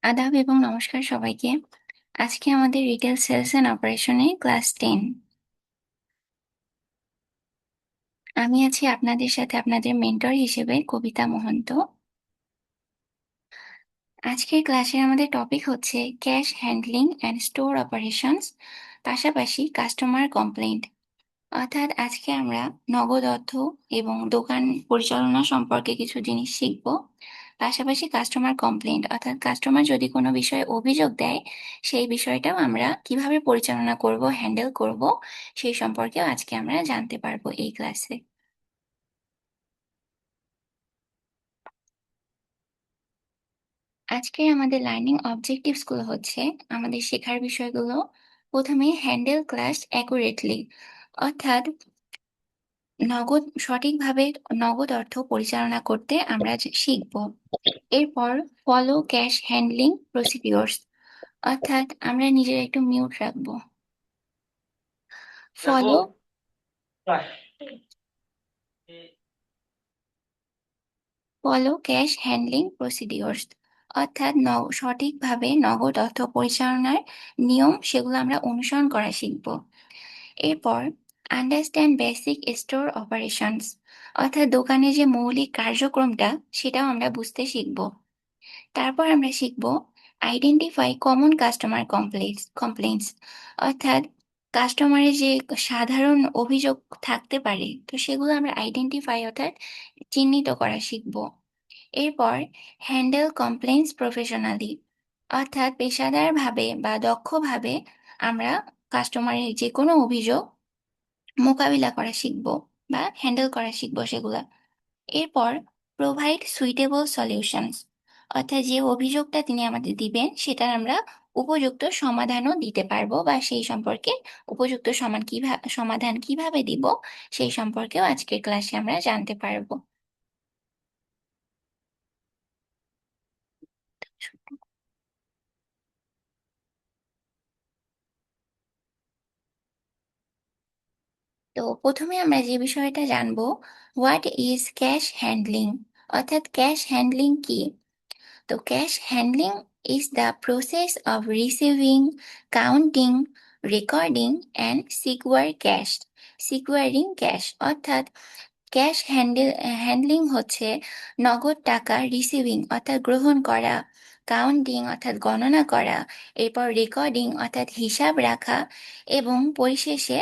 আদাব এবং নমস্কার সবাইকে। আজকে আমাদের রিটেল সেলস এন্ড অপারেশনে ক্লাস 10। আমি আছি আপনাদের সাথে আপনাদের মেন্টর হিসেবে কবিতা মহন্ত। আজকের ক্লাসে আমাদের টপিক হচ্ছে cash handling and store operations, পাশাপাশি কাস্টমার কমপ্লেন্ট। অর্থাৎ আজকে আমরা নগদ অর্থ এবং দোকান পরিচালনা সম্পর্কে কিছু জিনিস শিখব। পাশাপাশি কাস্টমার কমপ্লেন্ট অর্থাৎ কাস্টমার যদি কোনো বিষয়ে অভিযোগ দেয়, সেই বিষয়টাও আমরা কিভাবে পরিচালনা করব, হ্যান্ডেল করব, সেই সম্পর্কেও আজকে আমরা জানতে পারবো এই ক্লাসে। আজকে আমাদের লার্নিং অবজেক্টিভস গুলো হচ্ছে, আমাদের শেখার বিষয়গুলো প্রথমে হ্যান্ডেল ক্লাস অ্যাকুরেটলি, অর্থাৎ সঠিকভাবে নগদ অর্থ পরিচালনা করতে আমরা শিখব। এরপর ফলো ক্যাশ হ্যান্ডলিং প্রসিডিওরস, অর্থাৎ আমরা নিজের একটু মিউট রাখবো। ফলো ফলো ক্যাশ হ্যান্ডলিং প্রসিডিওরস, অর্থাৎ সঠিকভাবে নগদ অর্থ পরিচালনার নিয়ম, সেগুলো আমরা অনুসরণ করা শিখব। এরপর আন্ডারস্ট্যান্ড বেসিক স্টোর অপারেশনস, অর্থাৎ দোকানে যে মৌলিক কার্যক্রমটা সেটাও আমরা বুঝতে শিখব। তারপর আমরা শিখব আইডেন্টিফাই কমন কাস্টমার কমপ্লেন্টস, অর্থাৎ কাস্টমারের যে সাধারণ অভিযোগ থাকতে পারে, তো সেগুলো আমরা আইডেন্টিফাই অর্থাৎ চিহ্নিত করা শিখব। এরপর হ্যান্ডেল কমপ্লেন্টস প্রফেশনালি, অর্থাৎ পেশাদারভাবে বা দক্ষভাবে আমরা কাস্টমারের যে কোনো অভিযোগ মোকাবিলা করা শিখব বা হ্যান্ডেল করা শিখব সেগুলা। এরপর প্রোভাইড সুইটেবল সলিউশনস, অর্থাৎ যে অভিযোগটা তিনি আমাদের দিবেন সেটার আমরা উপযুক্ত সমাধানও দিতে পারবো, বা সেই সম্পর্কে উপযুক্ত সমাধান কিভাবে দিব সেই সম্পর্কেও আজকের ক্লাসে আমরা জানতে পারবো। তো প্রথমে আমরা যে বিষয়টা জানবো, হোয়াট ইজ ক্যাশ হ্যান্ডলিং, অর্থাৎ ক্যাশ হ্যান্ডলিং কি। তো cash handling is the process of receiving, counting, recording and securing cash, অর্থাৎ ক্যাশ হ্যান্ডলিং হচ্ছে নগদ টাকা রিসিভিং অর্থাৎ গ্রহণ করা, কাউন্টিং অর্থাৎ গণনা করা, এরপর রেকর্ডিং অর্থাৎ হিসাব রাখা, এবং পরিশেষে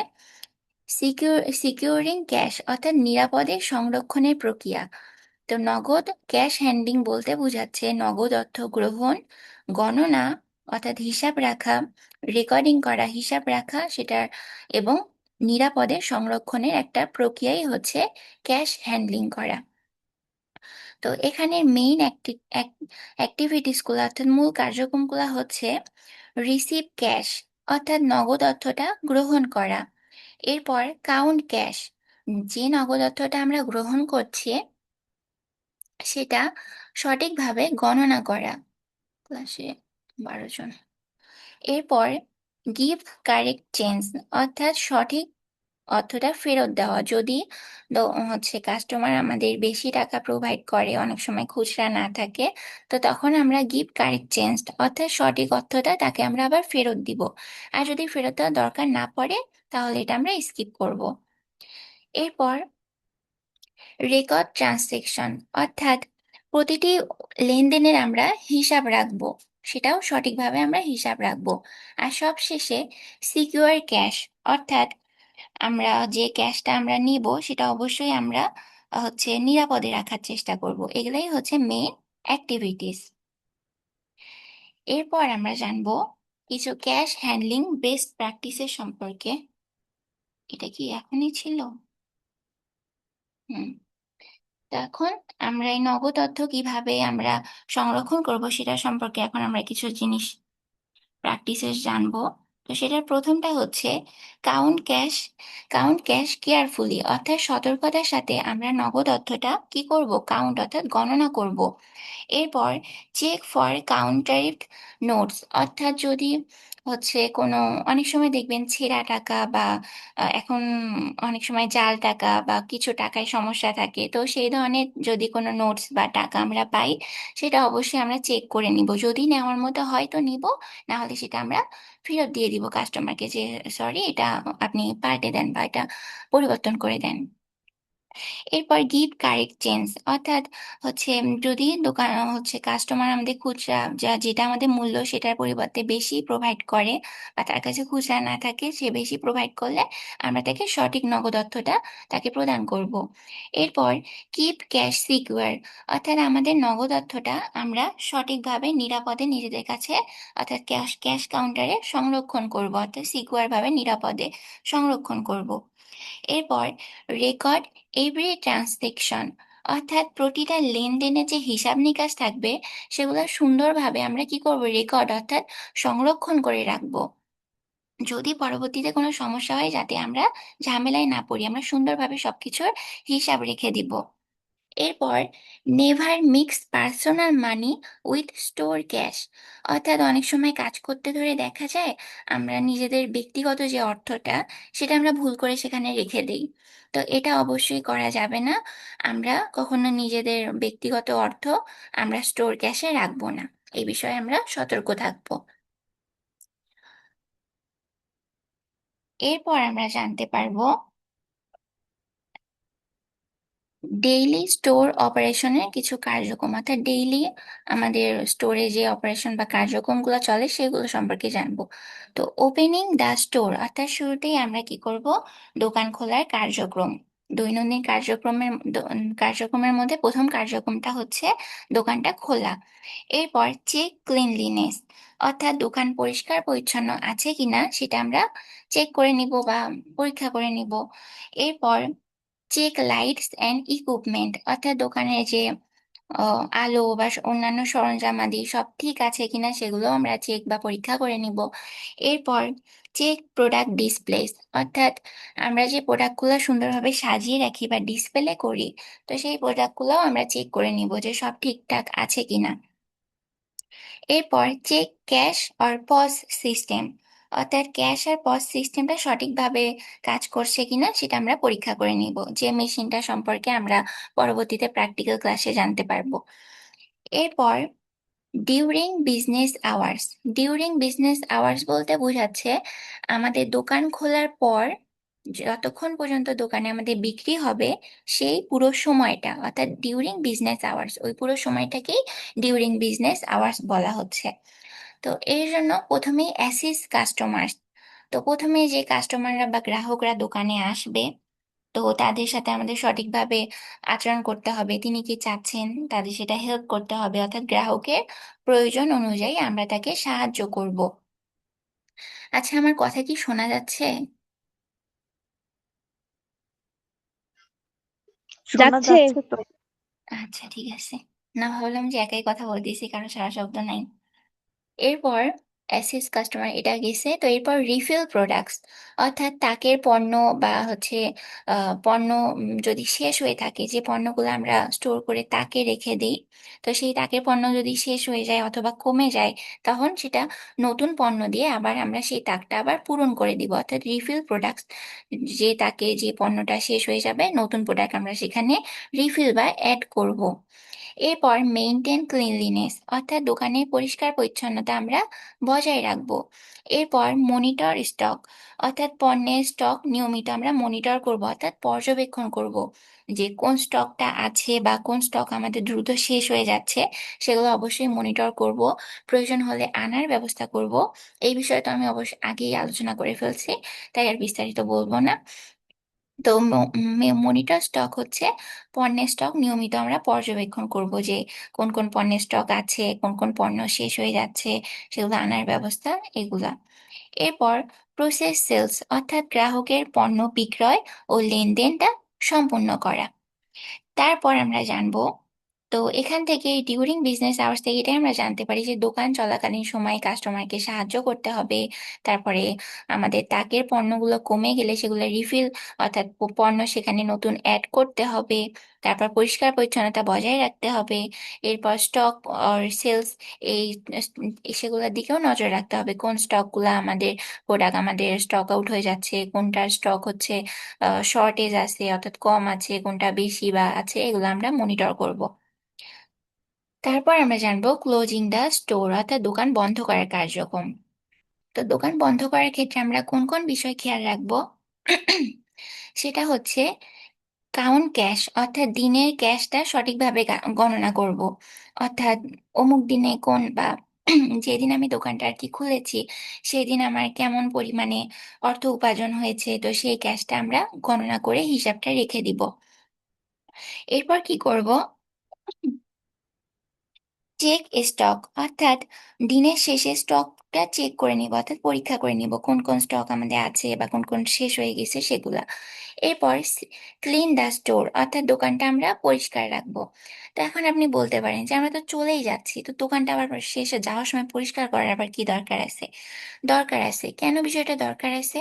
সিকিউরিং ক্যাশ অর্থাৎ নিরাপদে সংরক্ষণের প্রক্রিয়া। তো নগদ ক্যাশ হ্যান্ডলিং বলতে বোঝাচ্ছে নগদ অর্থ গ্রহণ, গণনা অর্থাৎ হিসাব রাখা, রেকর্ডিং করা হিসাব রাখা সেটার, এবং নিরাপদে সংরক্ষণের একটা প্রক্রিয়াই হচ্ছে ক্যাশ হ্যান্ডলিং করা। তো এখানে মেইন অ্যাক্টিভিটিসগুলো অর্থাৎ মূল কার্যক্রমগুলো হচ্ছে রিসিভ ক্যাশ, অর্থাৎ নগদ অর্থটা গ্রহণ করা। এরপর কাউন্ট ক্যাশ, যে নগদ অর্থটা আমরা গ্রহণ করছি সেটা সঠিকভাবে গণনা করা। ক্লাসে 12 জন। এরপর গিভ কারেক্ট চেঞ্জ, অর্থাৎ সঠিক অর্থটা ফেরত দেওয়া। যদি হচ্ছে কাস্টমার আমাদের বেশি টাকা প্রোভাইড করে, অনেক সময় খুচরা না থাকে, তো তখন আমরা গিভ কারেক্ট চেঞ্জ অর্থাৎ সঠিক অর্থটা তাকে আমরা আবার ফেরত দিব। আর যদি ফেরত দেওয়ার দরকার না পড়ে তাহলে এটা আমরা স্কিপ করব। এরপর রেকর্ড ট্রানজেকশন, অর্থাৎ প্রতিটি লেনদেনের আমরা হিসাব রাখবো, সেটাও সঠিকভাবে আমরা হিসাব রাখবো। আর সবশেষে সিকিউর ক্যাশ, অর্থাৎ আমরা যে ক্যাশটা আমরা নিব সেটা অবশ্যই আমরা হচ্ছে নিরাপদে রাখার চেষ্টা করব। এগুলাই হচ্ছে মেইন অ্যাক্টিভিটিস। এরপর আমরা জানবো কিছু ক্যাশ হ্যান্ডলিং বেস্ট প্র্যাকটিসের সম্পর্কে। এটা কি এখনই ছিল? হুম। তো এখন আমরা এই নগদ অর্থ কিভাবে আমরা সংরক্ষণ করব সেটা সম্পর্কে এখন আমরা কিছু জিনিস প্র্যাকটিসেস জানবো। তো সেটার প্রথমটা হচ্ছে count cash count cash carefully, অর্থাৎ সতর্কতার সাথে আমরা নগদ অর্থটা কি করব, কাউন্ট অর্থাৎ গণনা করব। এরপর চেক ফর কাউন্টারিড নোটস, অর্থাৎ যদি হচ্ছে কোনো অনেক সময় দেখবেন ছেঁড়া টাকা বা এখন অনেক সময় জাল টাকা বা কিছু টাকায় সমস্যা থাকে, তো সেই ধরনের যদি কোনো নোটস বা টাকা আমরা পাই, সেটা অবশ্যই আমরা চেক করে নিব। যদি নেওয়ার মতো হয় তো নিব, না হলে সেটা আমরা ফেরত দিয়ে দিব কাস্টমারকে, যে সরি, এটা আপনি পাল্টে দেন বা এটা পরিবর্তন করে দেন। এরপর গিভ কারেক্ট চেঞ্জ, অর্থাৎ হচ্ছে যদি দোকান হচ্ছে কাস্টমার আমাদের খুচরা যেটা আমাদের মূল্য সেটার পরিবর্তে বেশি প্রোভাইড করে বা তার কাছে খুচরা না থাকে, সে বেশি প্রোভাইড করলে আমরা তাকে সঠিক নগদ অর্থটা তাকে প্রদান করব। এরপর কিপ ক্যাশ সিকিউর, অর্থাৎ আমাদের নগদ অর্থটা আমরা সঠিকভাবে নিরাপদে নিজেদের কাছে, অর্থাৎ ক্যাশ ক্যাশ কাউন্টারে সংরক্ষণ করব, অর্থাৎ সিকিউর ভাবে নিরাপদে সংরক্ষণ করব। এরপর রেকর্ড এভরি ট্রানজেকশন, অর্থাৎ প্রতিটা লেনদেনের যে হিসাব নিকাশ থাকবে সেগুলো সুন্দরভাবে আমরা কি করব, রেকর্ড অর্থাৎ সংরক্ষণ করে রাখবো। যদি পরবর্তীতে কোনো সমস্যা হয় যাতে আমরা ঝামেলায় না পড়ি, আমরা সুন্দরভাবে সবকিছুর হিসাব রেখে দিব। এরপর never mix personal money with store cash, অর্থাৎ অনেক সময় কাজ করতে ধরে দেখা যায় আমরা নিজেদের ব্যক্তিগত যে অর্থটা সেটা আমরা ভুল করে সেখানে রেখে দেই। তো এটা অবশ্যই করা যাবে না। আমরা কখনো নিজেদের ব্যক্তিগত অর্থ আমরা স্টোর ক্যাশে রাখবো না, এই বিষয়ে আমরা সতর্ক থাকবো। এরপর আমরা জানতে পারবো ডেইলি স্টোর অপারেশনের কিছু কার্যক্রম, অর্থাৎ ডেইলি আমাদের স্টোরে যে অপারেশন বা কার্যক্রমগুলো চলে সেগুলো সম্পর্কে জানবো। তো ওপেনিং দ্য স্টোর, অর্থাৎ শুরুতেই আমরা কি করব, দোকান খোলার কার্যক্রম। দৈনন্দিন কার্যক্রমের মধ্যে প্রথম কার্যক্রমটা হচ্ছে দোকানটা খোলা। এরপর চেক ক্লিনলিনেস, অর্থাৎ দোকান পরিষ্কার পরিচ্ছন্ন আছে কিনা সেটা আমরা চেক করে নিব বা পরীক্ষা করে নিব। এরপর চেক লাইটস অ্যান্ড ইকুইপমেন্ট, অর্থাৎ দোকানের যে আলো বা অন্যান্য সরঞ্জামাদি সব ঠিক আছে কিনা সেগুলো আমরা চেক বা পরীক্ষা করে নিব। এরপর চেক প্রোডাক্ট ডিসপ্লেস, অর্থাৎ আমরা যে প্রোডাক্টগুলো সুন্দরভাবে সাজিয়ে রাখি বা ডিসপ্লে করি, তো সেই প্রোডাক্টগুলো আমরা চেক করে নিব যে সব ঠিকঠাক আছে কিনা। এরপর চেক ক্যাশ আর পজ সিস্টেম, অর্থাৎ ক্যাশ আর পজ সিস্টেমটা সঠিকভাবে কাজ করছে কিনা সেটা আমরা পরীক্ষা করে নিব, যে মেশিনটা সম্পর্কে আমরা পরবর্তীতে প্র্যাকটিক্যাল ক্লাসে জানতে পারবো। এরপর during business hours, during business hours বলতে বোঝাচ্ছে আমাদের দোকান খোলার পর যতক্ষণ পর্যন্ত দোকানে আমাদের বিক্রি হবে সেই পুরো সময়টা, অর্থাৎ ডিউরিং বিজনেস আওয়ার্স, ওই পুরো সময়টাকেই ডিউরিং বিজনেস আওয়ার্স বলা হচ্ছে। তো এর জন্য প্রথমেই অ্যাসিস কাস্টমার, তো প্রথমে যে কাস্টমাররা বা গ্রাহকরা দোকানে আসবে, তো তাদের সাথে আমাদের সঠিকভাবে আচরণ করতে হবে, তিনি কি চাচ্ছেন তাদের সেটা হেল্প করতে হবে, অর্থাৎ গ্রাহকের প্রয়োজন অনুযায়ী আমরা তাকে সাহায্য করব। আচ্ছা, আমার কথা কি শোনা যাচ্ছে? শোনা যাচ্ছে। যাচ্ছে তো। আচ্ছা, ঠিক আছে। না, ভাবলাম যে একাই কথা বলতেছি, কারো সারা শব্দ নাই। এরপর অ্যাসিস কাস্টমার এটা গেছে, তো এরপর রিফিল প্রোডাক্টস, অর্থাৎ তাকের পণ্য বা হচ্ছে পণ্য যদি শেষ হয়ে থাকে, যে পণ্যগুলো আমরা স্টোর করে তাকে রেখে দিই, তো সেই তাকের পণ্য যদি শেষ হয়ে যায় অথবা কমে যায়, তখন সেটা নতুন পণ্য দিয়ে আবার আমরা সেই তাকটা আবার পূরণ করে দিব, অর্থাৎ রিফিল প্রোডাক্টস, যে তাকে যে পণ্যটা শেষ হয়ে যাবে নতুন প্রোডাক্ট আমরা সেখানে রিফিল বা অ্যাড করব। এরপর মেইনটেন ক্লিনলিনেস, অর্থাৎ দোকানের পরিষ্কার পরিচ্ছন্নতা আমরা বজায় রাখবো। এরপর মনিটর স্টক, অর্থাৎ পণ্যের স্টক নিয়মিত আমরা মনিটর করব, অর্থাৎ পর্যবেক্ষণ করব যে কোন স্টকটা আছে বা কোন স্টক আমাদের দ্রুত শেষ হয়ে যাচ্ছে, সেগুলো অবশ্যই মনিটর করব, প্রয়োজন হলে আনার ব্যবস্থা করব। এই বিষয়ে তো আমি অবশ্যই আগেই আলোচনা করে ফেলছি, তাই আর বিস্তারিত বলবো না। তো মনিটর স্টক হচ্ছে পণ্যের স্টক নিয়মিত আমরা পর্যবেক্ষণ করব, যে কোন কোন পণ্যের স্টক আছে, কোন কোন পণ্য শেষ হয়ে যাচ্ছে, সেগুলো আনার ব্যবস্থা, এগুলা। এরপর প্রসেস সেলস, অর্থাৎ গ্রাহকের পণ্য বিক্রয় ও লেনদেনটা সম্পূর্ণ করা। তারপর আমরা জানবো তো এখান থেকে ডিউরিং বিজনেস আওয়ার্স থেকে এটাই আমরা জানতে পারি যে দোকান চলাকালীন সময় কাস্টমারকে সাহায্য করতে হবে। তারপরে আমাদের তাকের পণ্যগুলো কমে গেলে সেগুলো রিফিল, অর্থাৎ পণ্য সেখানে নতুন অ্যাড করতে হবে। তারপর পরিষ্কার পরিচ্ছন্নতা বজায় রাখতে হবে। এরপর স্টক আর সেলস, এই সেগুলোর দিকেও নজর রাখতে হবে, কোন স্টকগুলো আমাদের প্রোডাক্ট আমাদের স্টক আউট হয়ে যাচ্ছে, কোনটার স্টক হচ্ছে শর্টেজ আছে অর্থাৎ কম আছে, কোনটা বেশি বা আছে, এগুলো আমরা মনিটর করব। তারপর আমরা জানবো ক্লোজিং দ্য স্টোর অর্থাৎ দোকান বন্ধ করার কার্যক্রম। তো দোকান বন্ধ করার ক্ষেত্রে আমরা কোন কোন বিষয় খেয়াল রাখবো? সেটা হচ্ছে কাউন্ট ক্যাশ, অর্থাৎ দিনের ক্যাশটা সঠিকভাবে গণনা করব। অর্থাৎ অমুক দিনে কোন বা যেদিন আমি দোকানটা আর কি খুলেছি সেই দিন আমার কেমন পরিমাণে অর্থ উপার্জন হয়েছে, তো সেই ক্যাশটা আমরা গণনা করে হিসাবটা রেখে দিব। এরপর কি করব? চেক স্টক, অর্থাৎ দিনের শেষে স্টকটা চেক করে নিব, অর্থাৎ পরীক্ষা করে নিব কোন কোন স্টক আমাদের আছে বা কোন কোন শেষ হয়ে গেছে সেগুলা। এরপর ক্লিন দ্য স্টোর, অর্থাৎ দোকানটা আমরা পরিষ্কার রাখবো। তো এখন আপনি বলতে পারেন যে আমরা তো চলেই যাচ্ছি, তো দোকানটা আবার শেষে যাওয়ার সময় পরিষ্কার করার আবার কি দরকার আছে? দরকার আছে। কেন বিষয়টা দরকার আছে?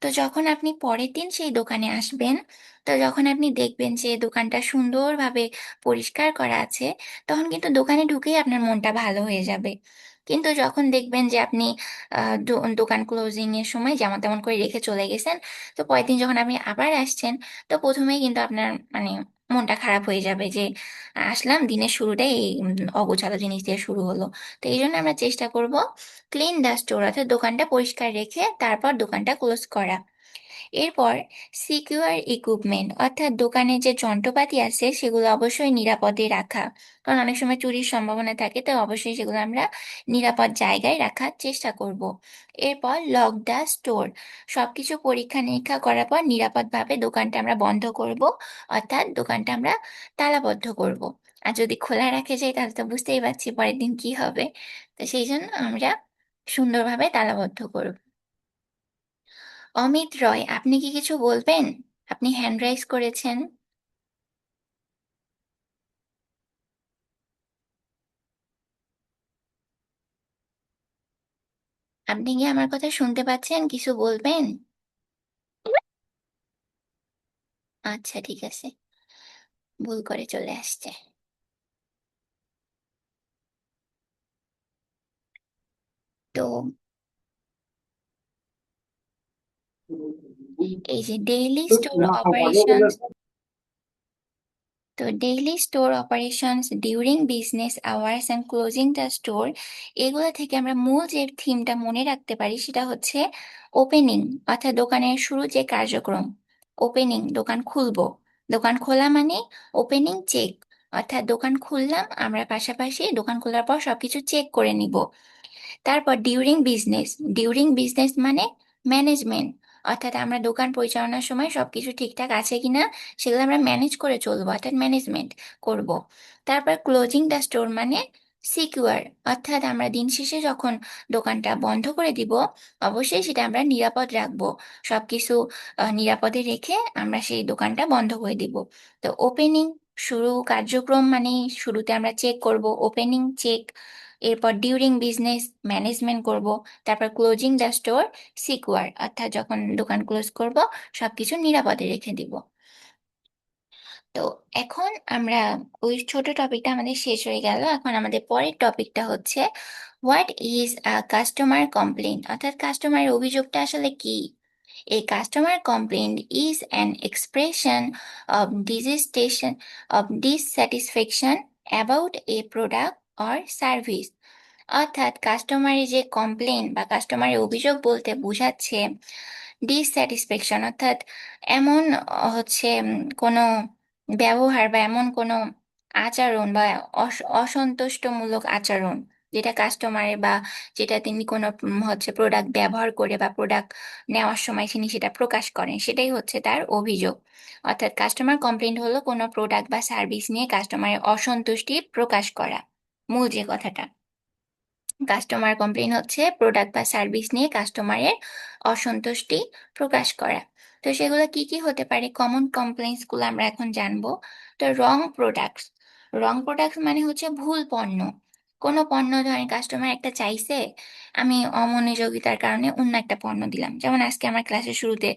তো যখন আপনি পরের দিন সেই দোকানে আসবেন, তো যখন আপনি দেখবেন যে দোকানটা সুন্দরভাবে পরিষ্কার করা আছে, তখন কিন্তু দোকানে ঢুকেই আপনার মনটা ভালো হয়ে যাবে। কিন্তু যখন দেখবেন যে আপনি দোকান ক্লোজিং এর সময় যেমন তেমন করে রেখে চলে গেছেন, তো পরের দিন যখন আপনি আবার আসছেন, তো প্রথমেই কিন্তু আপনার মানে মনটা খারাপ হয়ে যাবে যে আসলাম দিনের শুরুটাই এই অগোছালো জিনিস দিয়ে শুরু হলো। তো এই জন্য আমরা চেষ্টা করব ক্লিন দ্য স্টোর, অর্থাৎ দোকানটা পরিষ্কার রেখে তারপর দোকানটা ক্লোজ করা। এরপর সিকিউর ইকুইপমেন্ট, অর্থাৎ দোকানে যে যন্ত্রপাতি আছে সেগুলো অবশ্যই নিরাপদে রাখা, কারণ অনেক সময় চুরির সম্ভাবনা থাকে, তো অবশ্যই সেগুলো আমরা নিরাপদ জায়গায় রাখার চেষ্টা করব। এরপর লক দ্য স্টোর, সবকিছু পরীক্ষা নিরীক্ষা করার পর নিরাপদভাবে দোকানটা আমরা বন্ধ করব, অর্থাৎ দোকানটা আমরা তালাবদ্ধ করব। আর যদি খোলা রাখে যাই তাহলে তো বুঝতেই পারছি পরের দিন কি হবে। তো সেই জন্য আমরা সুন্দরভাবে তালাবদ্ধ করব। অমিত রয়, আপনি কি কিছু বলবেন? আপনি হ্যান্ড রাইজ করেছেন। আপনি কি আমার কথা শুনতে পাচ্ছেন? কিছু বলবেন? আচ্ছা, ঠিক আছে। ভুল করে চলে আসছে। তো এই যে ডেইলি স্টোর অপারেশন, তো daily store operations during business hours and closing the store, এগুলো থেকে আমরা মূল যে থিমটা মনে রাখতে পারি সেটা হচ্ছে ওপেনিং, অর্থাৎ দোকানের শুরু যে কার্যক্রম। ওপেনিং, দোকান খুলবো। দোকান খোলা মানে ওপেনিং চেক, অর্থাৎ দোকান খুললাম, আমরা পাশাপাশি দোকান খোলার পর সবকিছু চেক করে নিব। তারপর ডিউরিং বিজনেস, ডিউরিং বিজনেস মানে ম্যানেজমেন্ট, অর্থাৎ আমরা দোকান পরিচালনার সময় সবকিছু ঠিকঠাক আছে কিনা সেগুলো আমরা ম্যানেজ করে চলবো, অর্থাৎ ম্যানেজমেন্ট করব। তারপর ক্লোজিং দ্য স্টোর মানে সিকিউর, অর্থাৎ আমরা দিন শেষে যখন দোকানটা বন্ধ করে দিব অবশ্যই সেটা আমরা নিরাপদ রাখবো। সবকিছু নিরাপদে রেখে আমরা সেই দোকানটা বন্ধ করে দিব। তো ওপেনিং, শুরু কার্যক্রম মানে শুরুতে আমরা চেক করব, ওপেনিং চেক। এরপর ডিউরিং বিজনেস ম্যানেজমেন্ট করব। তারপর ক্লোজিং দ্য স্টোর সিকিউর, অর্থাৎ যখন দোকান ক্লোজ করব সবকিছু নিরাপদে রেখে দিব। তো এখন আমরা ওই ছোট টপিকটা আমাদের শেষ হয়ে গেল। এখন আমাদের পরের টপিকটা হচ্ছে what is a customer complain, অর্থাৎ কাস্টমারের অভিযোগটা আসলে কি। A customer complaint is an expression of dissatisfaction about a product or service. অর্থাৎ কাস্টমারের যে কমপ্লেন বা কাস্টমারের অভিযোগ বলতে বোঝাচ্ছে ডিসস্যাটিসফ্যাকশন, অর্থাৎ এমন কোনো ব্যবহার বা এমন কোনো আচরণ বা অসন্তুষ্টমূলক আচরণ যেটা কাস্টমারের বা যেটা তিনি কোনো প্রোডাক্ট ব্যবহার করে বা প্রোডাক্ট নেওয়ার সময় তিনি সেটা প্রকাশ করেন, সেটাই হচ্ছে তার অভিযোগ। অর্থাৎ কাস্টমার কমপ্লেন্ট হলো কোনো প্রোডাক্ট বা সার্ভিস নিয়ে কাস্টমারের অসন্তুষ্টি প্রকাশ করা, মূল যে কথাটা। কাস্টমার কমপ্লেন হচ্ছে প্রোডাক্ট বা সার্ভিস নিয়ে কাস্টমারের অসন্তুষ্টি প্রকাশ করা। তো সেগুলো কি কি হতে পারে? কমন কমপ্লেইন্টস গুলো আমরা এখন জানবো। তো রং প্রোডাক্টস, রং প্রোডাক্ট মানে হচ্ছে ভুল পণ্য। কোনো পণ্য ধরেন কাস্টমার একটা চাইছে, আমি অমনোযোগিতার কারণে অন্য একটা পণ্য দিলাম। যেমন আজকে আমার ক্লাসের শুরুতে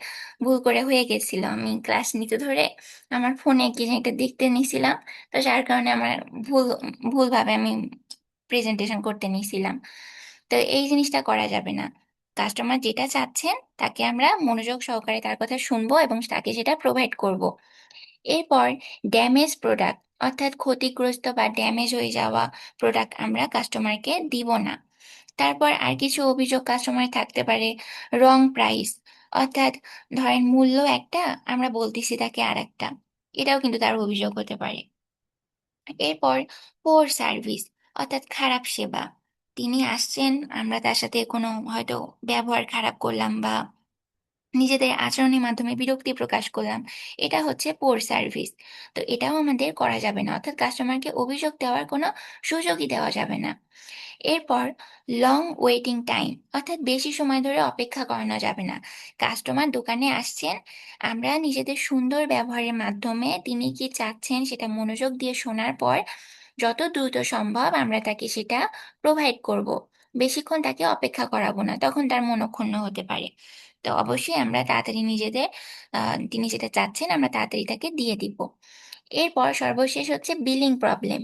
ভুল করে হয়ে গেছিল, আমি ক্লাস নিতে ধরে আমার ফোনে কি যেন একটা দেখতে নিছিলাম, তো যার কারণে আমার ভুল ভুলভাবে আমি প্রেজেন্টেশন করতে নিছিলাম। তো এই জিনিসটা করা যাবে না। কাস্টমার যেটা চাচ্ছেন তাকে আমরা মনোযোগ সহকারে তার কথা শুনবো এবং তাকে সেটা প্রোভাইড করব। এরপর ড্যামেজ প্রোডাক্ট, অর্থাৎ ক্ষতিগ্রস্ত বা ড্যামেজ হয়ে যাওয়া প্রোডাক্ট আমরা কাস্টমারকে দিব না। তারপর আর কিছু অভিযোগ কাস্টমার থাকতে পারে, রং প্রাইস, অর্থাৎ ধরেন মূল্য একটা, আমরা বলতেছি তাকে আর একটা, এটাও কিন্তু তার অভিযোগ হতে পারে। এরপর পোর সার্ভিস, অর্থাৎ খারাপ সেবা। তিনি আসছেন, আমরা তার সাথে কোনো হয়তো ব্যবহার খারাপ করলাম বা নিজেদের আচরণের মাধ্যমে বিরক্তি প্রকাশ করলাম, এটা হচ্ছে পোর সার্ভিস। তো এটাও আমাদের করা যাবে না, অর্থাৎ কাস্টমারকে অভিযোগ দেওয়ার কোনো সুযোগই দেওয়া যাবে না। এরপর লং ওয়েটিং টাইম, অর্থাৎ বেশি সময় ধরে অপেক্ষা করানো যাবে না। কাস্টমার দোকানে আসছেন, আমরা নিজেদের সুন্দর ব্যবহারের মাধ্যমে তিনি কি চাচ্ছেন সেটা মনোযোগ দিয়ে শোনার পর যত দ্রুত সম্ভব আমরা তাকে সেটা প্রোভাইড করব। বেশিক্ষণ তাকে অপেক্ষা করাবো না, তখন তার মনক্ষুণ্ণ হতে পারে। তো অবশ্যই আমরা তাড়াতাড়ি তিনি যেটা চাচ্ছেন আমরা তাড়াতাড়ি তাকে দিয়ে দিব। এরপর সর্বশেষ হচ্ছে বিলিং প্রবলেম।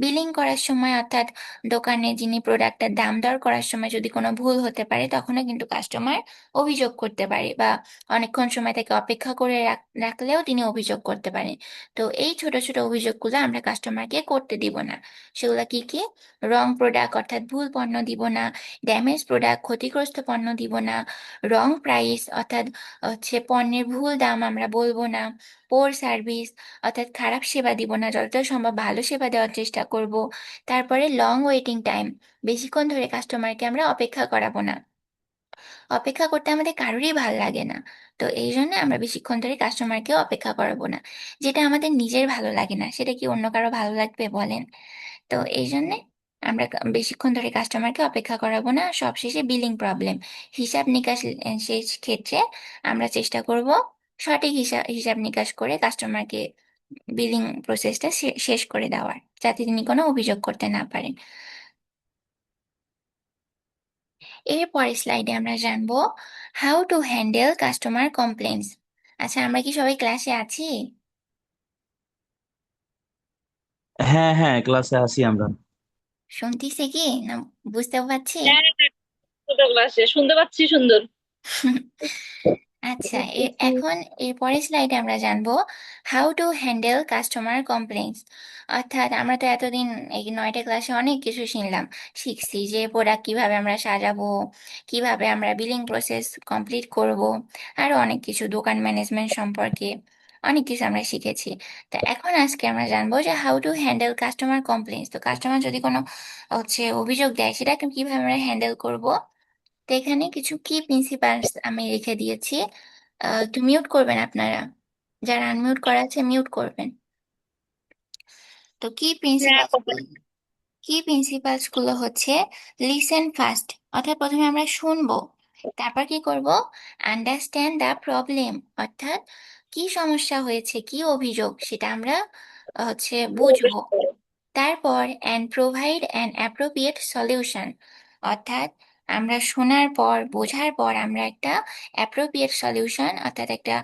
বিলিং করার সময়, অর্থাৎ দোকানে যিনি প্রোডাক্টের দাম দর করার সময় যদি কোনো ভুল হতে পারে, তখনও কিন্তু কাস্টমার অভিযোগ করতে পারে, বা অনেকক্ষণ সময় তাকে অপেক্ষা করে রাখলেও তিনি অভিযোগ করতে পারেন। তো এই ছোট ছোট অভিযোগগুলো আমরা কাস্টমারকে করতে দিব না। সেগুলো কি কি? রং প্রোডাক্ট, অর্থাৎ ভুল পণ্য দিব না। ড্যামেজ প্রোডাক্ট, ক্ষতিগ্রস্ত পণ্য দিব না। রং প্রাইস, অর্থাৎ হচ্ছে পণ্যের ভুল দাম আমরা বলবো না। পোর সার্ভিস, অর্থাৎ খারাপ সেবা দিব না, যতটা সম্ভব ভালো সেবা দেওয়ার চেষ্টা করব। তারপরে লং ওয়েটিং টাইম, বেশিক্ষণ ধরে কাস্টমারকে আমরা অপেক্ষা করাবো না। অপেক্ষা করতে আমাদের কারোরই ভাল লাগে না। তো এই জন্য আমরা বেশিক্ষণ ধরে কাস্টমারকে অপেক্ষা করাবো না। যেটা আমাদের নিজের ভালো লাগে না, সেটা কি অন্য কারো ভালো লাগবে বলেন? তো এই জন্যে আমরা বেশিক্ষণ ধরে কাস্টমারকে অপেক্ষা করাবো না। সবশেষে বিলিং প্রবলেম, হিসাব নিকাশ সেই ক্ষেত্রে আমরা চেষ্টা করব সঠিক হিসাব হিসাব নিকাশ করে কাস্টমারকে বিলিং প্রসেসটা শেষ করে দেওয়ার, যাতে তিনি কোনো অভিযোগ করতে না পারেন। এর পরের স্লাইডে আমরা জানবো how to handle customer complaints. আচ্ছা, আমরা কি সবাই ক্লাসে আছি? হ্যাঁ হ্যাঁ, ক্লাসে আছি আমরা। শুনতেছি কি না? বুঝতে পারছি? হ্যাঁ, ছোট ক্লাসে শুনতে পাচ্ছি সুন্দর। আচ্ছা, এখন এর পরের স্লাইডে আমরা জানবো how to handle customer complaints. অর্থাৎ আমরা তো এতদিন এই 9টা ক্লাসে অনেক কিছু শিখছি, যে প্রোডাক্ট কিভাবে আমরা সাজাবো, কিভাবে আমরা বিলিং প্রসেস কমপ্লিট করব, আরো অনেক কিছু দোকান ম্যানেজমেন্ট সম্পর্কে অনেক কিছু আমরা শিখেছি। তো এখন আজকে আমরা জানবো যে how to handle customer complaints. তো কাস্টমার যদি কোনো অভিযোগ দেয়, সেটাকে কিভাবে আমরা হ্যান্ডেল করব। তো এখানে কিছু কি প্রিন্সিপালস আমি রেখে দিয়েছি, একটু মিউট করবেন আপনারা, যারা আনমিউট করা আছে মিউট করবেন। তো হ্যাঁ, কি প্রিন্সিপালস গুলো হচ্ছে: লিসেন ফার্স্ট, অর্থাৎ প্রথমে আমরা শুনবো, তারপর কি করব, আন্ডারস্ট্যান্ড দ্য প্রবলেম, অর্থাৎ কি সমস্যা হয়েছে, কি অভিযোগ সেটা আমরা বুঝবো। তারপর and provide an appropriate solution, অর্থাৎ আমরা শোনার পর বোঝার পর আমরা একটা অ্যাপ্রোপ্রিয়েট সলিউশন, অর্থাৎ একটা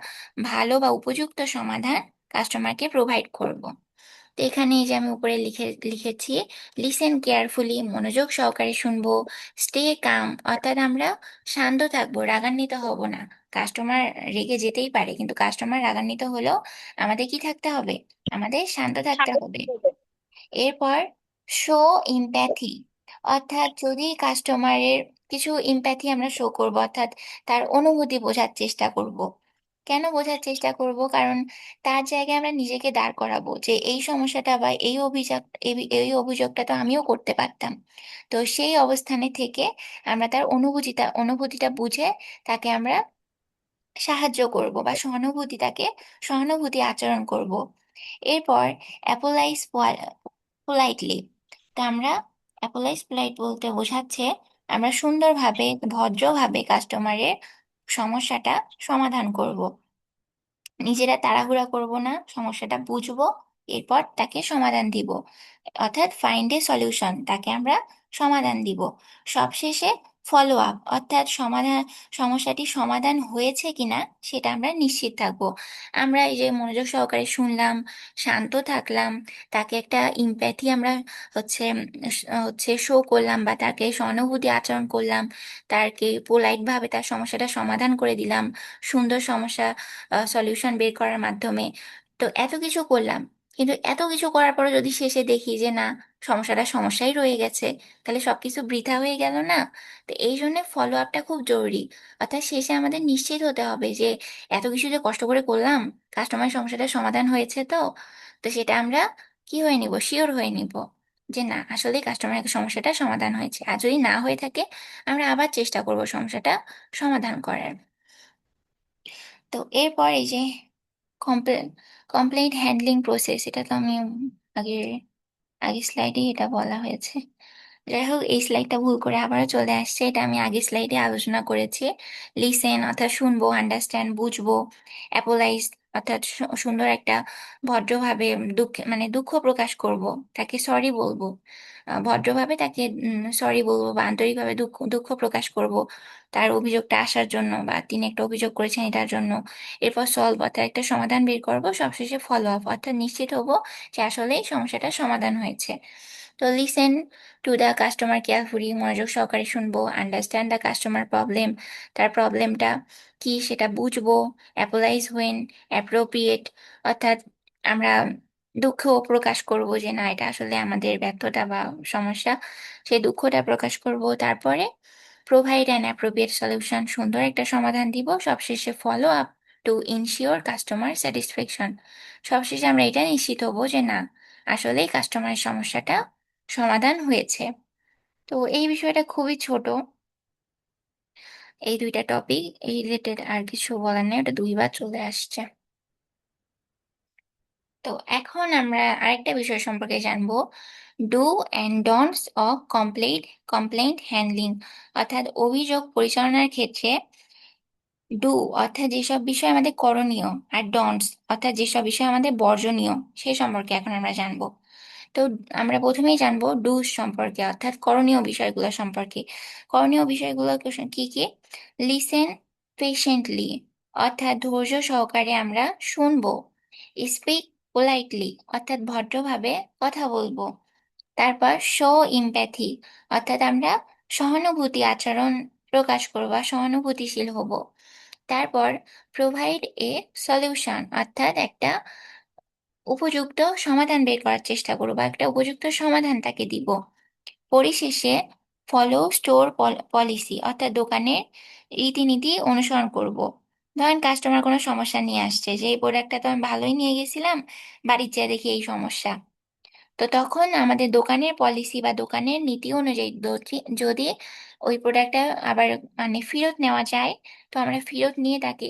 ভালো বা উপযুক্ত সমাধান কাস্টমারকে প্রোভাইড করব। তো এখানে এই যে আমি উপরে লিখেছি, লিসেন কেয়ারফুলি, মনোযোগ সহকারে শুনবো। স্টে কাম, অর্থাৎ আমরা শান্ত থাকবো, রাগান্বিত হব না। কাস্টমার রেগে যেতেই পারে, কিন্তু কাস্টমার রাগান্বিত হলেও আমাদের কি থাকতে হবে? আমাদের শান্ত থাকতে হবে। এরপর শো ইম্প্যাথি, অর্থাৎ যদি কাস্টমারের কিছু ইম্প্যাথি আমরা শো করব, অর্থাৎ তার অনুভূতি বোঝার চেষ্টা করব। কেন বোঝার চেষ্টা করব? কারণ তার জায়গায় আমরা নিজেকে দাঁড় করাবো, যে এই সমস্যাটা বা এই অভিযোগটা তো আমিও করতে পারতাম। তো সেই অবস্থানে থেকে আমরা তার অনুভূতিটা বুঝে তাকে আমরা সাহায্য করব, বা সহানুভূতি আচরণ করব। এরপর অ্যাপোলাইজ পোলাইটলি। তা আমরা অ্যাপোলাইজ পোলাইট বলতে বোঝাচ্ছে আমরা সুন্দরভাবে, ভদ্রভাবে কাস্টমারের সমস্যাটা সমাধান করব। নিজেরা তাড়াহুড়া করব না, সমস্যাটা বুঝবো, এরপর তাকে সমাধান দিব, অর্থাৎ ফাইন্ড এ সলিউশন, তাকে আমরা সমাধান দিব। সবশেষে ফলো আপ, অর্থাৎ সমস্যাটি সমাধান হয়েছে কিনা সেটা আমরা নিশ্চিত থাকবো। আমরা এই যে মনোযোগ সহকারে শুনলাম, শান্ত থাকলাম, তাকে একটা ইমপ্যাথি আমরা হচ্ছে শো করলাম, বা তাকে সহানুভূতি আচরণ করলাম, তাকে পোলাইট ভাবে তার সমস্যাটা সমাধান করে দিলাম সুন্দর সমস্যা সলিউশন বের করার মাধ্যমে। তো এত কিছু করলাম, কিন্তু এত কিছু করার পরে যদি শেষে দেখি যে না, সমস্যাটা সমস্যাই রয়ে গেছে, তাহলে সবকিছু বৃথা হয়ে গেল না? তো এই জন্য ফলো আপটা খুব জরুরি। অর্থাৎ শেষে আমাদের নিশ্চিত হতে হবে যে এত কিছু যে কষ্ট করে করলাম, কাস্টমার সমস্যাটা সমাধান হয়েছে। তো তো সেটা আমরা কি হয়ে নিব, শিওর হয়ে নিব যে না, আসলে কাস্টমারের সমস্যাটা সমাধান হয়েছে। আর যদি না হয়ে থাকে, আমরা আবার চেষ্টা করব সমস্যাটা সমাধান করার। তো এরপর এই যে কমপ্লেন কমপ্লেন্ট হ্যান্ডলিং প্রসেস, এটা তো আমি আগের আগের স্লাইডে এটা বলা হয়েছে। যাই হোক, এই স্লাইডটা ভুল করে আবারও চলে আসছে, এটা আমি আগের স্লাইডে আলোচনা করেছি। লিসেন অর্থাৎ শুনবো, আন্ডারস্ট্যান্ড বুঝবো, অ্যাপোলাইজ অর্থাৎ সুন্দর একটা ভদ্রভাবে দুঃখ প্রকাশ করব, তাকে সরি বলবো, ভদ্রভাবে তাকে সরি বলবো বা আন্তরিকভাবে দুঃখ দুঃখ প্রকাশ করব তার অভিযোগটা আসার জন্য, বা তিনি একটা অভিযোগ করেছেন এটার জন্য। এরপর সলভ অর্থাৎ একটা সমাধান বের করব। সবশেষে ফলো আপ অর্থাৎ নিশ্চিত হব যে আসলেই সমস্যাটা সমাধান হয়েছে। তো listen to the customer carefully, মনোযোগ সহকারে শুনবো। আন্ডারস্ট্যান্ড দ্য কাস্টমার প্রবলেম, তার প্রবলেমটা কি সেটা বুঝবো। অ্যাপোলাইজ হোয়েন অ্যাপ্রোপ্রিয়েট, অর্থাৎ আমরা দুঃখ প্রকাশ করব যে না, এটা আসলে আমাদের ব্যর্থতা বা সমস্যা, সেই দুঃখটা প্রকাশ করব। তারপরে প্রোভাইড অ্যান অ্যাপ্রোপ্রিয়েট সলিউশন, সুন্দর একটা সমাধান দিব। সবশেষে follow up to ensure customer satisfaction, সবশেষে আমরা এটা নিশ্চিত হব যে না, আসলেই কাস্টমারের সমস্যাটা সমাধান হয়েছে। তো এই বিষয়টা খুবই ছোট, এই দুইটা টপিক এই রিলেটেড আর কিছু বলার নেই, ওটা দুইবার চলে আসছে। তো এখন আমরা আরেকটা বিষয় সম্পর্কে জানবো, do and don'ts of complaint handling, অর্থাৎ অভিযোগ পরিচালনার ক্ষেত্রে ডু অর্থাৎ যেসব বিষয় আমাদের করণীয়, আর ডন্টস অর্থাৎ যেসব বিষয় আমাদের বর্জনীয়, সেই সম্পর্কে এখন আমরা জানবো। তো আমরা প্রথমেই জানবো ডুস সম্পর্কে, অর্থাৎ করণীয় বিষয়গুলো সম্পর্কে। করণীয় বিষয়গুলো কি কি? লিসেন পেশেন্টলি, অর্থাৎ ধৈর্য সহকারে আমরা শুনবো। স্পিক পোলাইটলি, অর্থাৎ ভদ্রভাবে কথা বলবো। তারপর শো ইমপ্যাথি, অর্থাৎ আমরা সহানুভূতি আচরণ প্রকাশ করবো বা সহানুভূতিশীল হব। তারপর প্রোভাইড এ সলিউশন, অর্থাৎ একটা উপযুক্ত সমাধান বের করার চেষ্টা করবো বা একটা উপযুক্ত সমাধান তাকে দিব। পরিশেষে ফলো স্টোর পলিসি, অর্থাৎ দোকানের রীতিনীতি অনুসরণ করব। ধরেন কাস্টমার কোনো সমস্যা নিয়ে আসছে যে এই প্রোডাক্টটা তো আমি ভালোই নিয়ে গেছিলাম, বাড়ির যেয়ে দেখি এই সমস্যা। তো তখন আমাদের দোকানের পলিসি বা দোকানের নীতি অনুযায়ী যদি ওই প্রোডাক্টটা আবার ফেরত নেওয়া যায়, তো আমরা ফেরত নিয়ে তাকে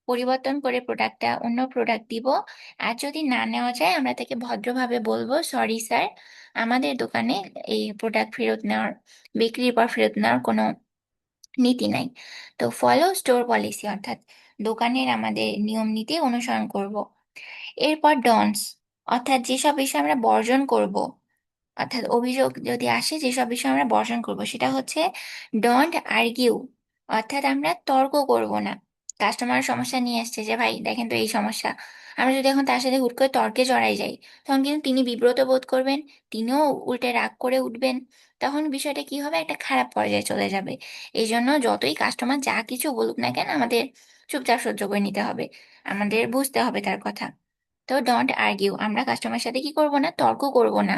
পরিবর্তন করে প্রোডাক্টটা অন্য প্রোডাক্ট দিব। আর যদি না নেওয়া যায়, আমরা তাকে ভদ্রভাবে বলবো সরি স্যার, আমাদের দোকানে এই প্রোডাক্ট ফেরত নেওয়ার, বিক্রির পর ফেরত নেওয়ার কোনো নীতি নাই। তো ফলো স্টোর পলিসি, অর্থাৎ দোকানের আমাদের নিয়ম নীতি অনুসরণ করব। এরপর ডনস, অর্থাৎ যেসব বিষয় আমরা বর্জন করব, অর্থাৎ অভিযোগ যদি আসে যেসব বিষয় আমরা বর্জন করব, সেটা হচ্ছে ডোন্ট আর্গিউ, অর্থাৎ আমরা তর্ক করব না। কাস্টমার সমস্যা নিয়ে আসছে যে ভাই দেখেন তো এই সমস্যা, আমরা যদি এখন তার সাথে হুট করে তর্কে জড়াই যাই, তখন কিন্তু তিনি বিব্রত বোধ করবেন, তিনিও উল্টে রাগ করে উঠবেন। তখন বিষয়টা কি হবে, একটা খারাপ পর্যায়ে চলে যাবে। এই জন্য যতই কাস্টমার যা কিছু বলুক না কেন, আমাদের চুপচাপ সহ্য করে নিতে হবে, আমাদের বুঝতে হবে তার কথা। তো ডোন্ট আর্গিউ, আমরা কাস্টমার সাথে কি করব না, তর্ক করব না।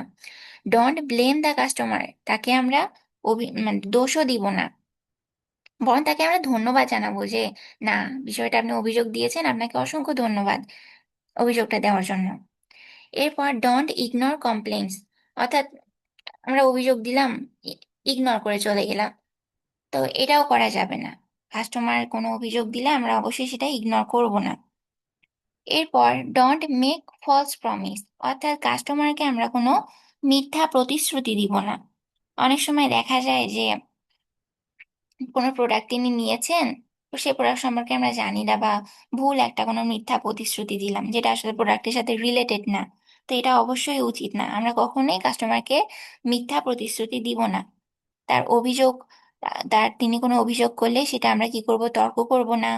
ডোন্ট ব্লেম দ্য কাস্টমার, তাকে আমরা দোষও দিব না, বরং তাকে আমরা ধন্যবাদ জানাবো যে না, বিষয়টা আপনি অভিযোগ দিয়েছেন, আপনাকে অসংখ্য ধন্যবাদ অভিযোগটা দেওয়ার জন্য। এরপর ডোন্ট ইগনোর কমপ্লেন্টস, অর্থাৎ আমরা অভিযোগ দিলাম, ইগনোর করে চলে গেলাম, তো এটাও করা যাবে না। কাস্টমার কোনো অভিযোগ দিলে আমরা অবশ্যই সেটা ইগনোর করব না। এরপর ডোন্ট মেক ফলস প্রমিস, অর্থাৎ কাস্টমারকে আমরা কোনো মিথ্যা প্রতিশ্রুতি দিব না। অনেক সময় দেখা যায় যে কোনো প্রোডাক্ট তিনি নিয়েছেন, তো সেই প্রোডাক্ট সম্পর্কে আমরা জানি না, বা ভুল একটা কোনো মিথ্যা প্রতিশ্রুতি দিলাম যেটা আসলে প্রোডাক্টের সাথে রিলেটেড না। তো এটা অবশ্যই উচিত না। আমরা কখনোই কাস্টমারকে মিথ্যা প্রতিশ্রুতি দিব না। তার অভিযোগ, তার তিনি কোনো অভিযোগ করলে সেটা আমরা কি করব, তর্ক করব না।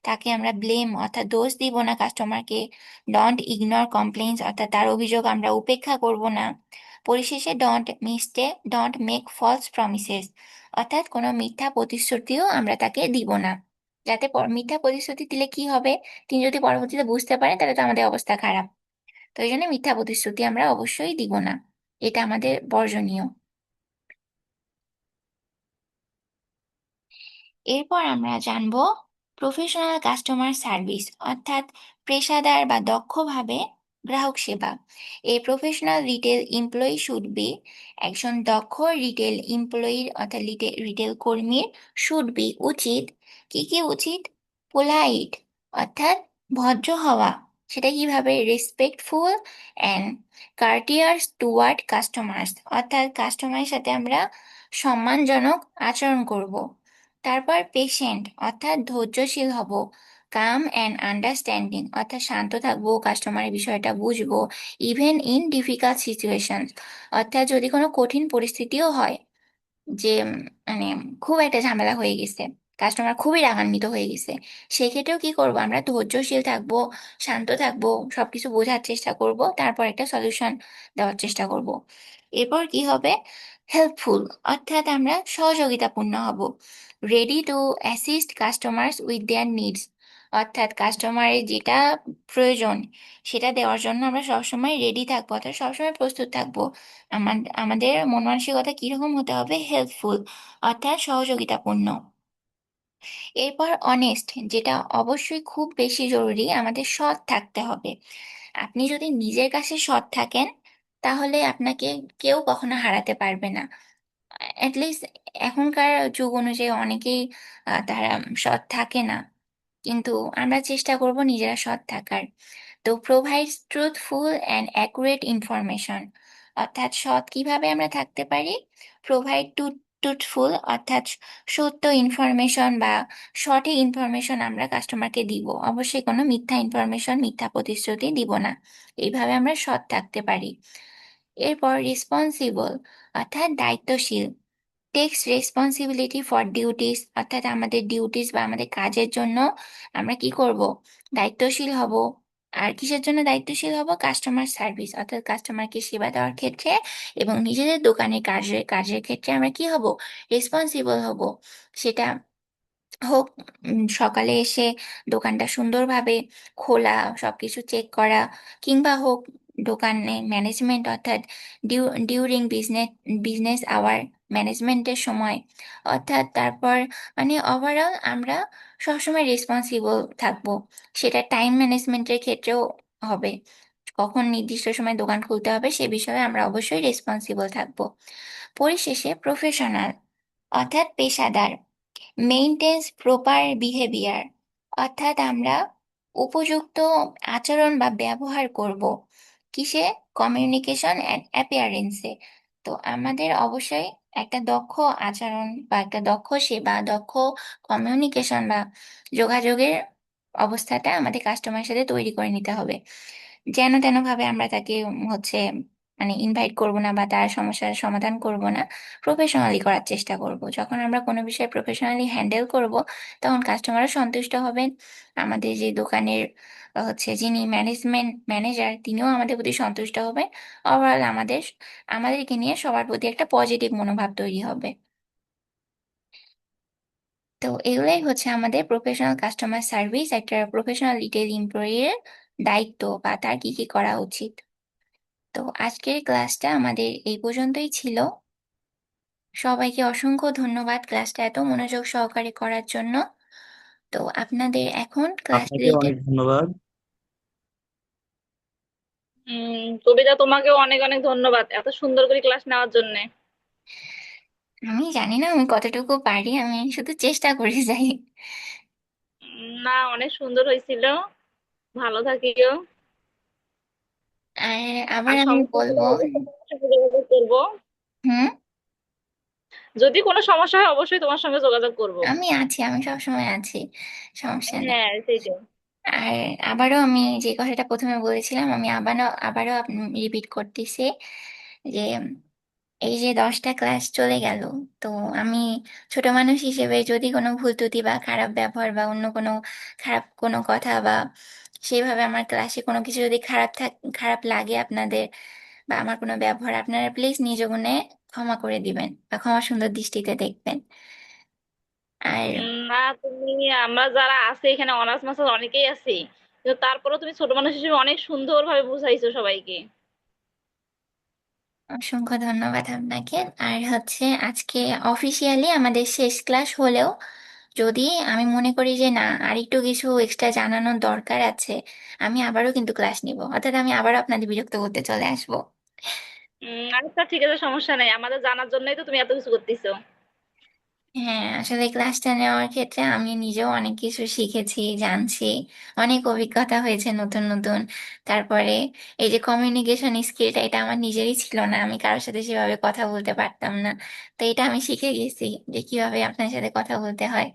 তাকে আমরা ব্লেম অর্থাৎ দোষ দিব না কাস্টমারকে। ডোন্ট ইগনোর কমপ্লেইন্স অর্থাৎ তার অভিযোগ আমরা উপেক্ষা করব না। পরিশেষে ডোন্ট মেক ফলস প্রমিসেস অর্থাৎ কোনো মিথ্যা প্রতিশ্রুতিও আমরা তাকে দিব না। যাতে মিথ্যা প্রতিশ্রুতি দিলে কি হবে, তিনি যদি পরবর্তীতে বুঝতে পারেন তাহলে তো আমাদের অবস্থা খারাপ। তো এই জন্য মিথ্যা প্রতিশ্রুতি আমরা অবশ্যই দিব না, এটা আমাদের বর্জনীয়। এরপর আমরা জানবো প্রফেশনাল কাস্টমার সার্ভিস অর্থাৎ পেশাদার বা দক্ষভাবে গ্রাহক সেবা। এই professional retail employee should be, একজন দক্ষ রিটেল এমপ্লয়ির অর্থাৎ রিটেল কর্মীর শুড বি উচিত, কি কি উচিত, পোলাইট অর্থাৎ ভদ্র হওয়া, সেটা কিভাবে, রেসপেক্টফুল অ্যান্ড কার্টিয়ার্স টুয়ার্ড কাস্টমার্স অর্থাৎ কাস্টমারের সাথে আমরা সম্মানজনক আচরণ করব। তারপর পেশেন্ট অর্থাৎ ধৈর্যশীল হব। কাম অ্যান্ড আন্ডারস্ট্যান্ডিং অর্থাৎ শান্ত থাকবো, কাস্টমারের বিষয়টা বুঝবো। ইভেন ইন ডিফিকাল্ট সিচুয়েশন অর্থাৎ যদি কোনো কঠিন পরিস্থিতিও হয়, যে মানে খুব একটা ঝামেলা হয়ে গেছে, কাস্টমার খুবই রাগান্বিত হয়ে গেছে, সেক্ষেত্রেও কি করব, আমরা ধৈর্যশীল থাকবো, শান্ত থাকবো, সবকিছু বোঝার চেষ্টা করব, তারপর একটা সলিউশন দেওয়ার চেষ্টা করব। এরপর কি হবে, হেল্পফুল অর্থাৎ আমরা সহযোগিতাপূর্ণ হব। Ready to assist customers with their needs অর্থাৎ কাস্টমারের যেটা প্রয়োজন সেটা দেওয়ার জন্য আমরা সবসময় রেডি থাকবো, অর্থাৎ সবসময় প্রস্তুত থাকবো। আমাদের মন মানসিকতা কিরকম হতে হবে, হেল্পফুল অর্থাৎ সহযোগিতাপূর্ণ। এরপর অনেস্ট, যেটা অবশ্যই খুব বেশি জরুরি, আমাদের সৎ থাকতে হবে। আপনি যদি নিজের কাছে সৎ থাকেন তাহলে আপনাকে কেউ কখনো হারাতে পারবে না। অ্যাটলিস্ট এখনকার যুগ অনুযায়ী অনেকেই তারা সৎ থাকে না, কিন্তু আমরা চেষ্টা করব নিজেরা সৎ থাকার। তো provides truthful and accurate information অর্থাৎ সৎ কিভাবে আমরা থাকতে পারি, প্রোভাইড ট্রুথফুল অর্থাৎ সত্য ইনফরমেশন বা সঠিক ইনফরমেশন আমরা কাস্টমারকে দিব, অবশ্যই কোনো মিথ্যা ইনফরমেশন মিথ্যা প্রতিশ্রুতি দিব না। এইভাবে আমরা সৎ থাকতে পারি। এরপর রেসপন্সিবল অর্থাৎ দায়িত্বশীল, টেক্স রেসপন্সিবিলিটি ফর ডিউটিস অর্থাৎ আমাদের ডিউটিস বা আমাদের কাজের জন্য আমরা কি করব, দায়িত্বশীল হব। আর কিসের জন্য দায়িত্বশীল হব, কাস্টমার সার্ভিস অর্থাৎ কাস্টমারকে সেবা দেওয়ার ক্ষেত্রে এবং নিজেদের দোকানের কাজের কাজের ক্ষেত্রে আমরা কি হব, রেসপন্সিবল হব। সেটা হোক সকালে এসে দোকানটা সুন্দরভাবে খোলা, সবকিছু চেক করা, কিংবা হোক দোকানে ম্যানেজমেন্ট অর্থাৎ ডিউরিং বিজনেস আওয়ার ম্যানেজমেন্টের সময় অর্থাৎ তারপর মানে ওভারঅল আমরা সবসময় রেসপন্সিবল থাকবো। সেটা টাইম ম্যানেজমেন্টের ক্ষেত্রেও হবে, কখন নির্দিষ্ট সময় দোকান খুলতে হবে সে বিষয়ে আমরা অবশ্যই রেসপন্সিবল থাকবো। পরিশেষে প্রফেশনাল অর্থাৎ পেশাদার, মেইনটেন্স প্রপার বিহেভিয়ার অর্থাৎ আমরা উপযুক্ত আচরণ বা ব্যবহার করব। কিসে, কমিউনিকেশন অ্যান্ড অ্যাপিয়ারেন্সে। তো আমাদের অবশ্যই একটা দক্ষ আচরণ বা একটা দক্ষ সেবা, দক্ষ কমিউনিকেশন বা যোগাযোগের অবস্থাটা আমাদের কাস্টমারের সাথে তৈরি করে নিতে হবে। যেন তেন ভাবে আমরা তাকে হচ্ছে মানে ইনভাইট করব না বা তার সমস্যার সমাধান করব না, প্রফেশনালি করার চেষ্টা করব। যখন আমরা কোনো বিষয় প্রফেশনালি হ্যান্ডেল করব তখন কাস্টমারও সন্তুষ্ট হবেন। আমাদের যে দোকানের যিনি ম্যানেজার তিনিও আমাদের প্রতি সন্তুষ্ট হবেন। ওভারঅল আমাদেরকে নিয়ে সবার প্রতি একটা পজিটিভ মনোভাব তৈরি হবে। তো এগুলাই হচ্ছে আমাদের প্রফেশনাল কাস্টমার সার্ভিস, একটা প্রফেশনাল রিটেল এমপ্লয়ির দায়িত্ব বা তার কি কি করা উচিত। তো আজকের ক্লাসটা আমাদের এই পর্যন্তই ছিল। সবাইকে অসংখ্য ধন্যবাদ ক্লাসটা এত মনোযোগ সহকারে করার জন্য। তো আপনাদের এখন ক্লাস আপনাকে রিলেটেড, অনেক ধন্যবাদ। কবিতা, তোমাকেও অনেক অনেক ধন্যবাদ এত সুন্দর করে ক্লাস নেওয়ার জন্য। আমি জানি না আমি কতটুকু পারি, আমি শুধু চেষ্টা করে যাই। না, অনেক সুন্দর হয়েছিল। ভালো থাকিও। আর আবার আর আমি সমস্যা হলে বলবো, অবশ্যই তোমার সাথে যোগাযোগ করবো। হুম, যদি কোনো সমস্যা হয় অবশ্যই তোমার সঙ্গে যোগাযোগ করব। আমি আছি, আমি সবসময় আছি, সমস্যা নেই। হ্যাঁ, সেইটাই। আর আবারও আমি যে কথাটা প্রথমে বলেছিলাম, আমি আবারও আবারও রিপিট করতেছি যে এই যে 10টা ক্লাস চলে গেল, তো আমি ছোট মানুষ হিসেবে যদি কোনো ভুল ত্রুটি বা খারাপ ব্যবহার বা অন্য কোনো খারাপ কোনো কথা বা সেইভাবে আমার ক্লাসে কোনো কিছু যদি খারাপ লাগে আপনাদের, বা আমার কোনো ব্যবহার, আপনারা প্লিজ নিজ গুণে ক্ষমা করে দিবেন বা ক্ষমা সুন্দর দৃষ্টিতে দেখবেন। আর না, তুমি, আমরা যারা আছে এখানে অনার্স মাস্টার্স অনেকেই আছি, কিন্তু তারপরেও তুমি ছোট মানুষ হিসেবে অনেক সুন্দর ভাবে বুঝাইছো সবাইকে। অসংখ্য ধন্যবাদ আপনাকে। আর হচ্ছে আজকে অফিসিয়ালি আমাদের শেষ ক্লাস হলেও যদি আমি মনে করি যে না আর একটু কিছু এক্সট্রা জানানোর দরকার আছে, আমি আবারও কিন্তু ক্লাস নিব, অর্থাৎ আমি আবারও আপনাদের বিরক্ত করতে চলে আসবো। আচ্ছা, ঠিক আছে, সমস্যা নেই, আমাদের জানার জন্যই তো তুমি এত কিছু করতেছো। হ্যাঁ, আসলে ক্লাসটা নেওয়ার ক্ষেত্রে আমি নিজেও অনেক কিছু শিখেছি, জানছি, অনেক অভিজ্ঞতা হয়েছে নতুন নতুন। তারপরে এই যে কমিউনিকেশন স্কিলটা, এটা আমার নিজেরই ছিল না, আমি কারোর সাথে সেভাবে কথা বলতে পারতাম না। তো এটা আমি শিখে গেছি যে কিভাবে আপনার সাথে কথা বলতে হয়।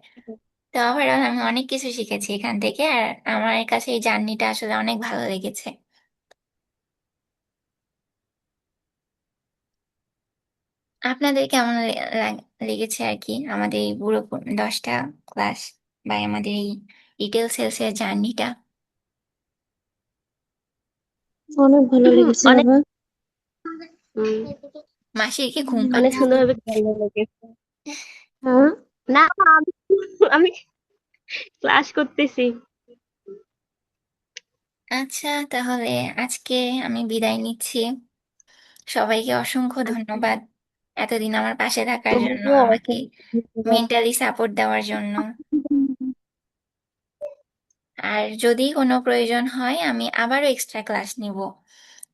তো ওভারঅল আমি অনেক কিছু শিখেছি এখান থেকে, আর আমার কাছে এই জার্নিটা আসলে অনেক ভালো লেগেছে। আপনাদের কেমন লেগেছে আর কি আমাদের এই পুরো 10টা ক্লাস বা আমাদের এই রিটেল সেলস এর জার্নিটা? অনেক ভালো লেগেছে অনেক বাবা। মাসির কি ঘুম অনেক পাচ্ছে? সুন্দরভাবে ভালো লেগেছে। হ্যাঁ, না আমি আমি ক্লাস করতেছি। আচ্ছা, তাহলে আজকে আমি বিদায় নিচ্ছি। সবাইকে অসংখ্য ধন্যবাদ এতদিন আমার পাশে থাকার জন্য, তোমাকেও আমাকে অসংখ্য ধন্যবাদ। মেন্টালি সাপোর্ট দেওয়ার জন্য। আর যদি কোনো প্রয়োজন হয় আমি আবারও এক্সট্রা ক্লাস নিব।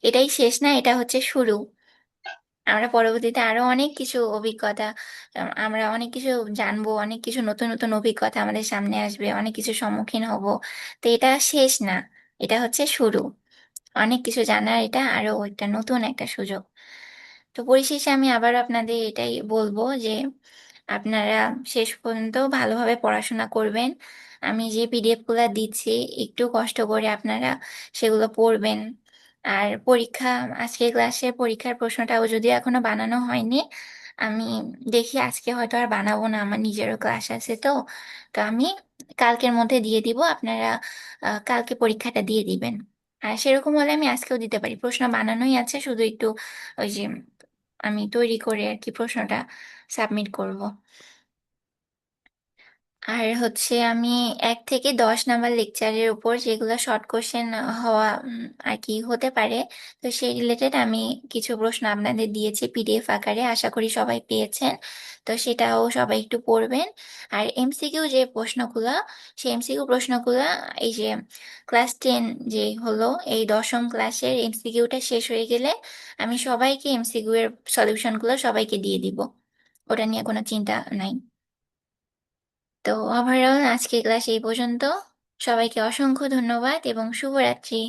এটাই শেষ না, এটা হচ্ছে শুরু। আমরা পরবর্তীতে আরো অনেক কিছু অভিজ্ঞতা, আমরা অনেক কিছু জানবো, অনেক কিছু নতুন নতুন অভিজ্ঞতা আমাদের সামনে আসবে, অনেক কিছু সম্মুখীন হব। তো এটা শেষ না, এটা হচ্ছে শুরু। অনেক কিছু জানার এটা আরো একটা নতুন একটা সুযোগ। তো পরিশেষে আমি আবার আপনাদের এটাই বলবো যে আপনারা শেষ পর্যন্ত ভালোভাবে পড়াশোনা করবেন। আমি যে পিডিএফ গুলো দিচ্ছি, একটু কষ্ট করে আপনারা সেগুলো পড়বেন। আর পরীক্ষা, আজকের ক্লাসের পরীক্ষার প্রশ্নটাও যদিও এখনো বানানো হয়নি, আমি দেখি আজকে হয়তো আর বানাবো না, আমার নিজেরও ক্লাস আছে। তো তো আমি কালকের মধ্যে দিয়ে দিব, আপনারা কালকে পরীক্ষাটা দিয়ে দিবেন। আর সেরকম হলে আমি আজকেও দিতে পারি, প্রশ্ন বানানোই আছে, শুধু একটু ওই যে আমি তৈরি করে আর কি প্রশ্নটা সাবমিট করব। আর হচ্ছে আমি 1 থেকে 10 নাম্বার লেকচারের উপর যেগুলো শর্ট কোশ্চেন হওয়া আর কি হতে পারে, তো সেই রিলেটেড আমি কিছু প্রশ্ন আপনাদের দিয়েছি পিডিএফ আকারে, আশা করি সবাই পেয়েছেন। তো সেটাও সবাই একটু পড়বেন। আর এমসিকিউ যে প্রশ্নগুলো, সেই এমসিকিউ প্রশ্নগুলো এই যে ক্লাস 10 যে হলো, এই 10ম ক্লাসের এমসিকিউটা শেষ হয়ে গেলে আমি সবাইকে এমসিকিউ এর সলিউশনগুলো সবাইকে দিয়ে দিব, ওটা নিয়ে কোনো চিন্তা নাই। তো ওভারঅল আজকের ক্লাস এই পর্যন্ত। সবাইকে অসংখ্য ধন্যবাদ এবং শুভরাত্রি।